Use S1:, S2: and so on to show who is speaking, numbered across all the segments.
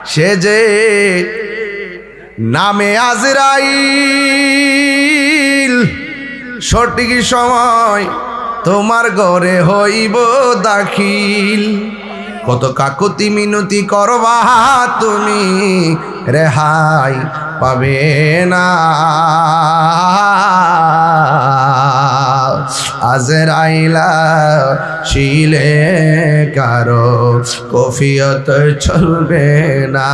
S1: সে যে নামে আজরাইল, সঠিক সময় তোমার ঘরে হইব দাখিল। কত কাকুতি মিনতি করবা তুমি, রেহাই পাবে না। আজরাইলা শিলে কারো কফিয়ত চলবে না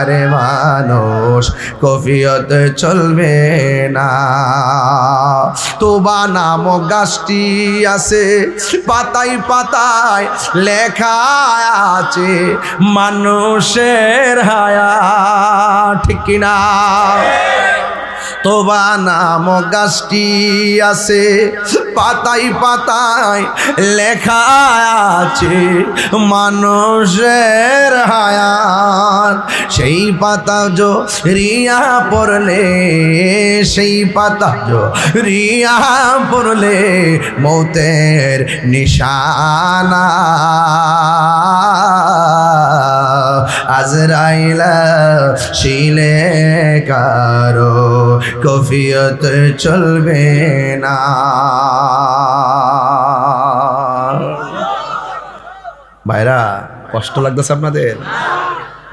S1: রে মানুষ, কফিয়ত চলবে না। তোবা নামক গাছটি আছে, পাতায় পাতায় লেখা আছে মানুষের হায়াত, ঠিক কিনা? তোবা নামক গাছটি আছে, পাতায় পাতায় লেখা আছে মানুষের হায়াত। সেই পাতা রিয়া পড়লে, সেই পাতা রিয়া পড়লে মৌতের নিশানা। আজরাইলা শিলে কারো কফিয়ত চলবে না। ভাইরা, কষ্ট লাগতেছে আপনাদের?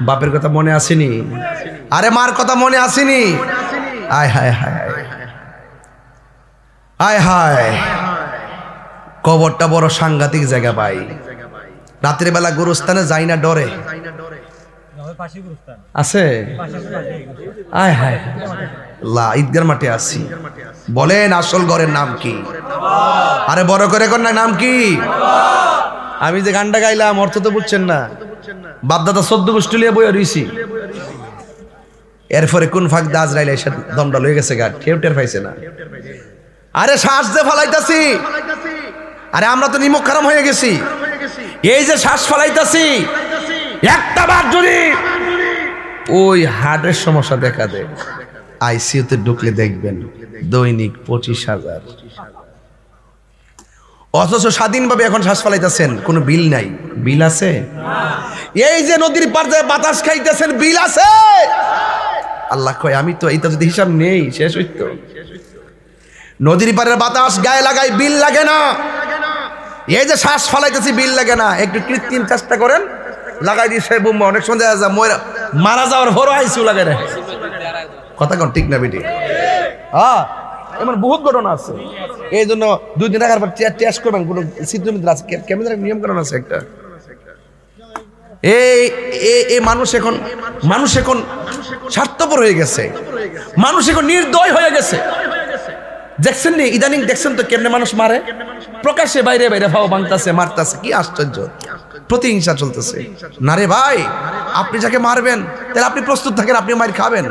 S1: বাপের কথা মনে আসেনি? আরে মার কথা মনে আসেনি? আয় হায় হায় আয় হায়, কবরটা বড় সাংঘাতিক জায়গা ভাই। রাতের বেলা গুরুস্থানে যাই না ডরে, আছে? আয় হায়, ঈদগার মাঠে আছি। বলেন আসল ঘরের নাম কি? আরে বড় করে কন্যার নাম কি? আমি যে গানটা গাইলাম অর্থ তো বুঝছেন না। বাপদাদা 14 গোষ্ঠী লিয়ে বইয়া রইছি, এরপরে কোন ফাঁক দাজ রাইলে এসে দমটা লয়ে গেছে গা, কেউ টের পাইছে না। আরে শ্বাস যে ফলাইতাছি, আরে আমরা তো নিমক খারাম হয়ে গেছি। এই যে শ্বাস ফলাইতাছি, একটা বার যদি ওই হার্টের সমস্যা দেখা দেয়, আইসিইউতে ঢুকলে দেখবেন দৈনিক 25,000। অথচ স্বাধীনভাবে এখন শ্বাস ফলাইতেছেন, কোনো বিল নাই। বিল আছে? এই যে নদীর পার দিয়ে বাতাস খাইতেছেন, বিল আছে? আল্লাহ কয় আমি তো এইটা যদি হিসাব নেই শেষ হইতো। নদীর পারের বাতাস গায়ে লাগাই, বিল লাগে না। এই যে শ্বাস ফলাইতেছি, বিল লাগে না। একটু কৃত্রিম চেষ্টা করেন, লাগাই দিয়ে সে বোমা অনেক সময় দেখা যায় মারা যাওয়ার হরো আইসিউ লাগাই রাখে। কথা কোন ঠিক না বেটি? হ্যাঁ, এমন বহুত ঘটনা আছে। এই জন্য 2 দিন রাখার পর টেস্ট করবেন, কোন চিত্রমিত্র আছে, কেমন নিয়ম কারণ আছে একটা। এই মানুষ এখন স্বার্থপর হয়ে গেছে, মানুষ এখন নির্দয় হয়ে গেছে। দেখছেন নি ইদানিং? দেখছেন তো কেমনে মানুষ মারে, প্রকাশ্যে বাইরে বাইরে ভাও ভাঙতাছে, মারতাছে। কি আশ্চর্য, প্রতিহিংসা চলতেছে। না রে ভাই, আপনি যাকে মারবেন তাহলে আপনি প্রস্তুত থাকেন, আপনি মার খাবেন।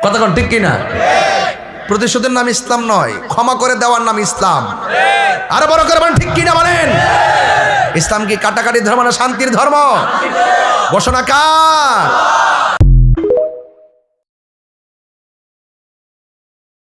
S1: কথা কোন ঠিক কিনা? প্রতিশোধের নাম ইসলাম নয়, ক্ষমা করে দেওয়ার নাম ইসলাম। আরে বড় করে বলেন ঠিক কিনা বলেন? ইসলাম কি কাটাকাটি ধর্ম না শান্তির ধর্ম? ঘোষণা কার?